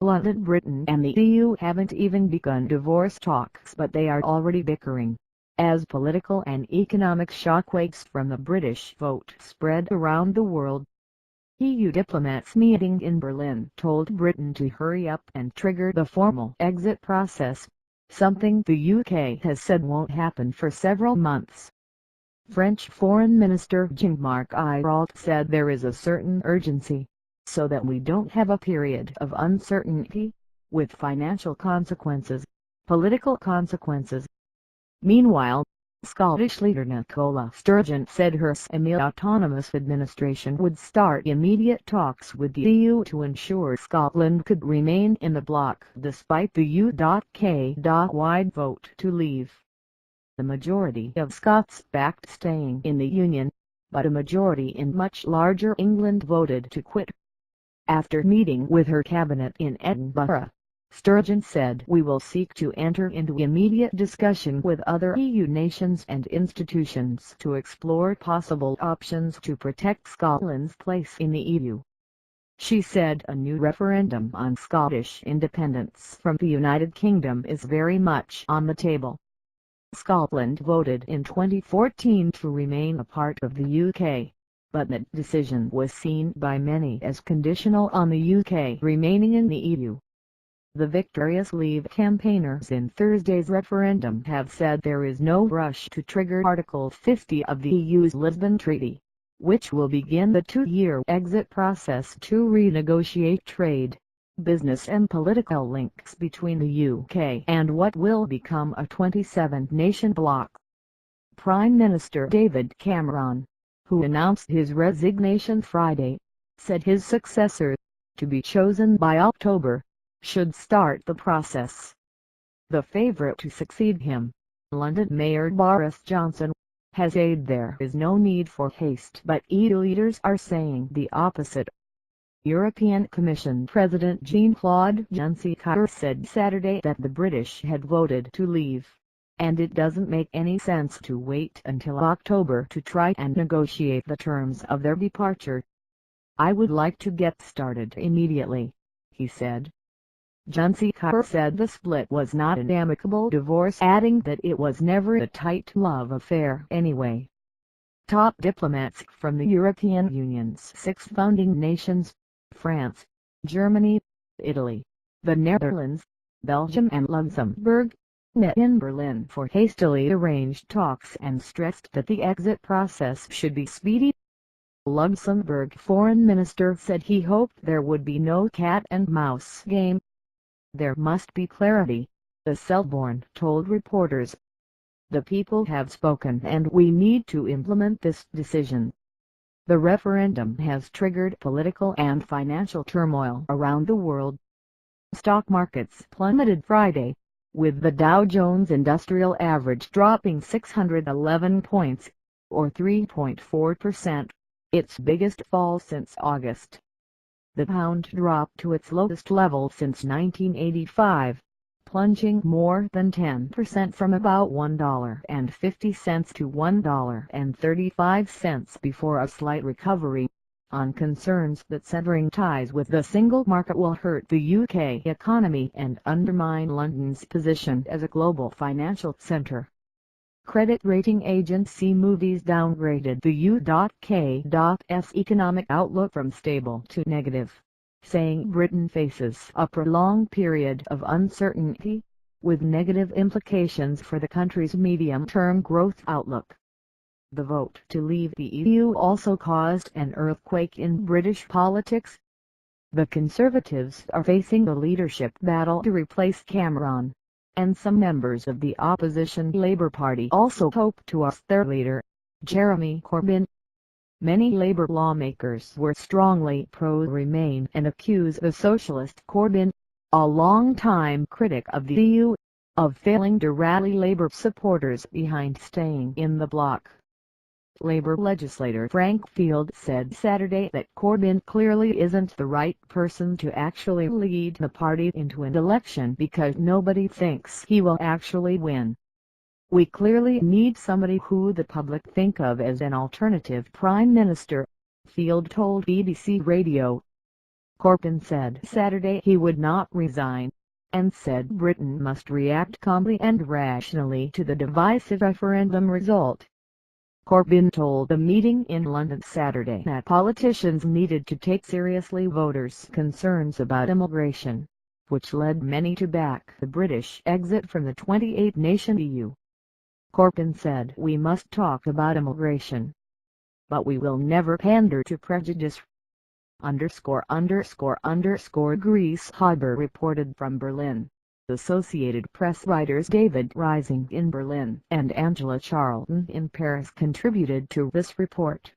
London. Britain and the EU haven't even begun divorce talks, but they are already bickering, as political and economic shockwaves from the British vote spread around the world. EU diplomats meeting in Berlin told Britain to hurry up and trigger the formal exit process, something the UK has said won't happen for several months. French Foreign Minister Jean-Marc Ayrault said there is a certain urgency, so that we don't have a period of uncertainty, with financial consequences, political consequences. Meanwhile, Scottish leader Nicola Sturgeon said her semi-autonomous administration would start immediate talks with the EU to ensure Scotland could remain in the bloc despite the UK-wide vote to leave. The majority of Scots backed staying in the Union, but a majority in much larger England voted to quit. After meeting with her cabinet in Edinburgh, Sturgeon said, "We will seek to enter into immediate discussion with other EU nations and institutions to explore possible options to protect Scotland's place in the EU." She said a new referendum on Scottish independence from the United Kingdom is very much on the table. Scotland voted in 2014 to remain a part of the UK, but that decision was seen by many as conditional on the UK remaining in the EU. The victorious Leave campaigners in Thursday's referendum have said there is no rush to trigger Article 50 of the EU's Lisbon Treaty, which will begin the two-year exit process to renegotiate trade, business and political links between the UK and what will become a 27-nation bloc. Prime Minister David Cameron, who announced his resignation Friday, said his successor, to be chosen by October, should start the process. The favourite to succeed him, London Mayor Boris Johnson, has said there is no need for haste, but EU leaders are saying the opposite. European Commission President Jean-Claude Juncker said Saturday that the British had voted to leave, and it doesn't make any sense to wait until October to try and negotiate the terms of their departure. "I would like to get started immediately," he said. Juncker said the split was not an amicable divorce, adding that it was never a tight love affair anyway. Top diplomats from the European Union's 6 founding nations, France, Germany, Italy, the Netherlands, Belgium and Luxembourg, met in Berlin for hastily arranged talks and stressed that the exit process should be speedy. Luxembourg Foreign Minister said he hoped there would be no cat-and-mouse game. "There must be clarity," the Selborne told reporters. "The people have spoken and we need to implement this decision." The referendum has triggered political and financial turmoil around the world. Stock markets plummeted Friday, with the Dow Jones Industrial Average dropping 611 points, or 3.4%, its biggest fall since August. The pound dropped to its lowest level since 1985, plunging more than 10% from about $1.50 to $1.35 before a slight recovery, on concerns that severing ties with the single market will hurt the UK economy and undermine London's position as a global financial centre. Credit rating agency Moody's downgraded the UK's economic outlook from stable to negative, saying Britain faces a prolonged period of uncertainty, with negative implications for the country's medium-term growth outlook. The vote to leave the EU also caused an earthquake in British politics. The Conservatives are facing a leadership battle to replace Cameron, and some members of the opposition Labour Party also hope to oust their leader, Jeremy Corbyn. Many Labour lawmakers were strongly pro-Remain and accuse the socialist Corbyn, a long-time critic of the EU, of failing to rally Labour supporters behind staying in the bloc. Labour legislator Frank Field said Saturday that Corbyn clearly isn't the right person to actually lead the party into an election because nobody thinks he will actually win. "We clearly need somebody who the public think of as an alternative prime minister," Field told BBC Radio. Corbyn said Saturday he would not resign, and said Britain must react calmly and rationally to the divisive referendum result. Corbyn told a meeting in London Saturday that politicians needed to take seriously voters' concerns about immigration, which led many to back the British exit from the 28-nation EU. Corbyn said we must talk about immigration, but we will never pander to prejudice. Greece Haber reported from Berlin. Associated Press writers David Rising in Berlin and Angela Charlton in Paris contributed to this report.